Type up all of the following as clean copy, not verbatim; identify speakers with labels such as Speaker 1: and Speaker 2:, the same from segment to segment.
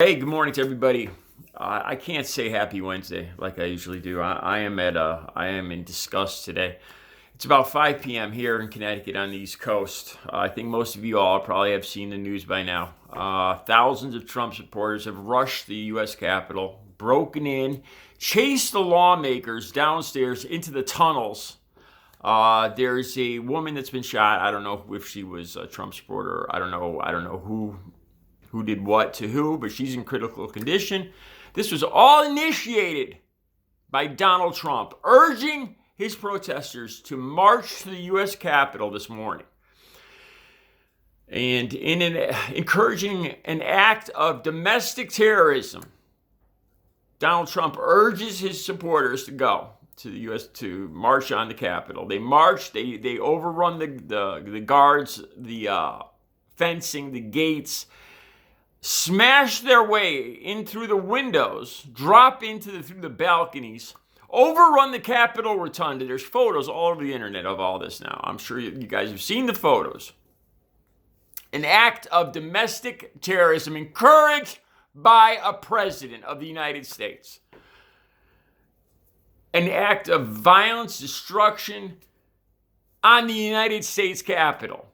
Speaker 1: Hey, good morning to everybody. I can't say happy Wednesday like I usually do. I am in disgust today. It's about 5 p.m. here in Connecticut on the East Coast. I think most of you all probably have seen the news by now. Thousands of Trump supporters have rushed the U.S. Capitol, broken in, chased the lawmakers downstairs into the tunnels. There's a woman that's been shot. I don't know if she was a Trump supporter. I don't know who did what to who, but she's in critical condition. This was all initiated by Donald Trump, urging his protesters to march to the U.S. Capitol this morning. And encouraging an act of domestic terrorism, Donald Trump urges his supporters to go to the U.S. to march on the Capitol. They march, they overrun the guards, the fencing, the gates, smash their way in through the windows, drop through the balconies, overrun the Capitol Rotunda. There's photos all over the internet of all this now. I'm sure you guys have seen the photos. An act of domestic terrorism encouraged by a president of the United States. An act of violence, destruction on the United States Capitol.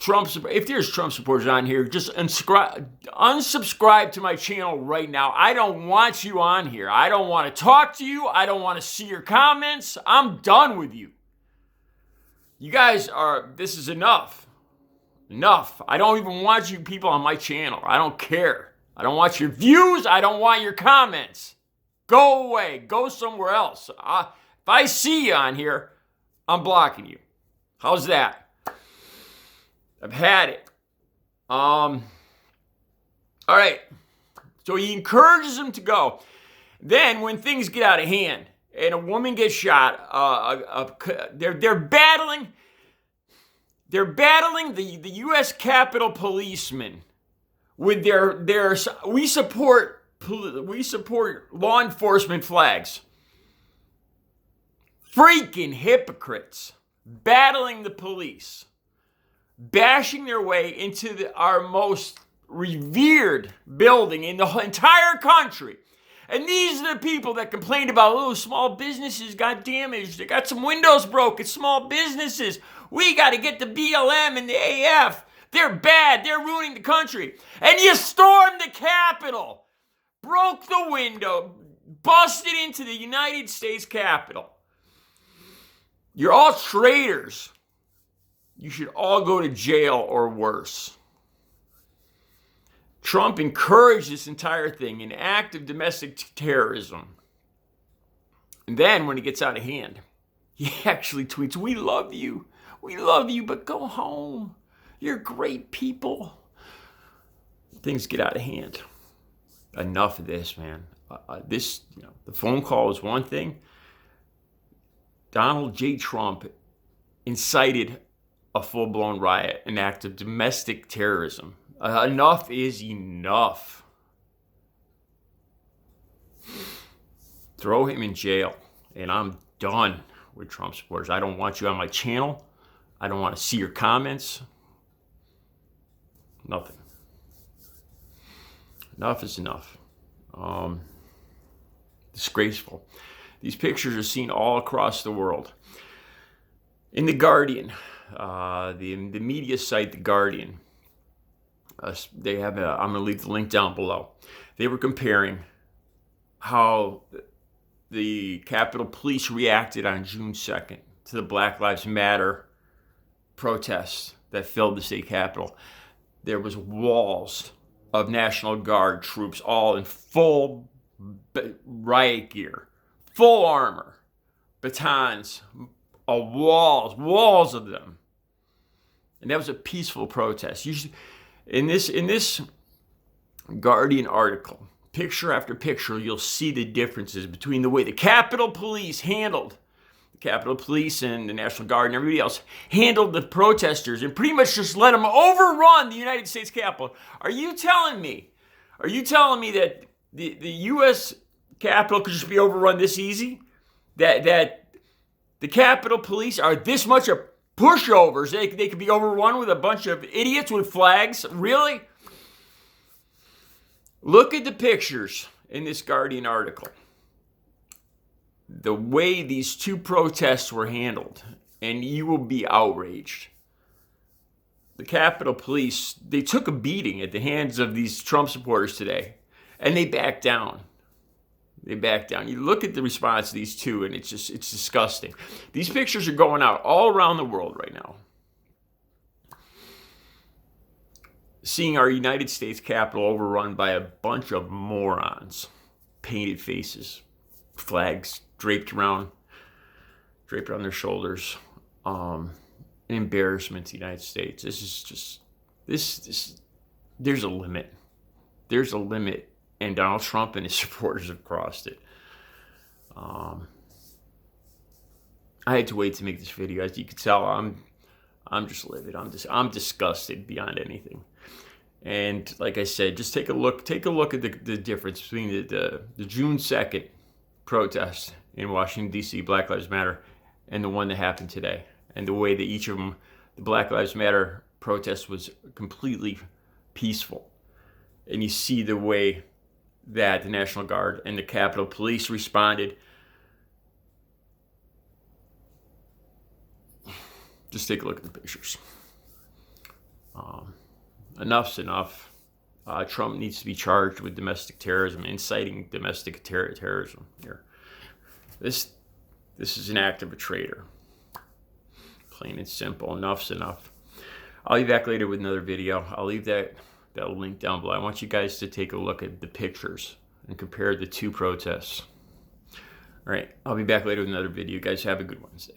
Speaker 1: If there's Trump supporters on here, just unsubscribe to my channel right now. I don't want you on here. I don't want to talk to you. I don't want to see your comments. I'm done with you. You guys this is enough. Enough. I don't even want you people on my channel. I don't care. I don't want your views. I don't want your comments. Go away. Go somewhere else. If I see you on here, I'm blocking you. How's that? I've had it. All right. So he encourages them to go. Then when things get out of hand and a woman gets shot, they're battling the U.S. Capitol policemen with their we support law enforcement flags. Freaking hypocrites battling the police, bashing their way into our most revered building in the entire country. And these are the people that complained about, small businesses got damaged. They got some windows broken. Small businesses. We got to get the BLM and the AF. They're bad. They're ruining the country. And you stormed the Capitol, broke the window, busted into the United States Capitol. You're all traitors. You should all go to jail or worse. Trump encouraged this entire thing, an act of domestic terrorism. And then when it gets out of hand, he actually tweets, "We love you. We love you, but go home. You're great people." Things get out of hand. Enough of this, man. The phone call was one thing. Donald J. Trump incited a full-blown riot, an act of domestic terrorism. Enough is enough. Throw him in jail. And I'm done with Trump supporters. I don't want you on my channel. I don't want to see your comments. Nothing. Enough is enough. Disgraceful. These pictures are seen all across the world. In The Guardian, the media site, The Guardian, they have I'm going to leave the link down below. They were comparing how the Capitol Police reacted on June 2nd to the Black Lives Matter protests that filled the state capitol. There was walls of National Guard troops, all in full riot gear, full armor, batons, walls of them. And that was a peaceful protest. In this Guardian article, picture after picture, you'll see the differences between the way the Capitol Police handled, the Capitol Police and the National Guard and everybody else handled the protesters and pretty much just let them overrun the United States Capitol. Are you telling me that the U.S. Capitol could just be overrun this easy? That the Capitol Police are this much of pushovers? They could be overrun with a bunch of idiots with flags? Really? Look at the pictures in this Guardian article. The way these two protests were handled, and you will be outraged. The Capitol Police, they took a beating at the hands of these Trump supporters today, and they backed down. They backed down. You look at the response of these two, and it's disgusting. These pictures are going out all around the world right now. Seeing our United States Capitol overrun by a bunch of morons, painted faces, flags draped around their shoulders, an embarrassment to the United States. This is just there's a limit. There's a limit, and Donald Trump and his supporters have crossed it. I had to wait to make this video. As you can tell, I'm just livid. I'm disgusted beyond anything. And like I said, just take a look at the difference between the June 2nd protest in Washington, D.C., Black Lives Matter, and the one that happened today. And the way that each of them, the Black Lives Matter protest was completely peaceful. And you see the way that the National Guard and the Capitol Police responded. Just take a look at the pictures. Enough's enough. Trump needs to be charged with domestic terrorism, inciting domestic terrorism here. This is an act of a traitor. Plain and simple. Enough's enough. I'll be back later with another video. I'll leave that link down below. I want you guys to take a look at the pictures and compare the two protests. All right, I'll be back later with another video. You guys have a good Wednesday.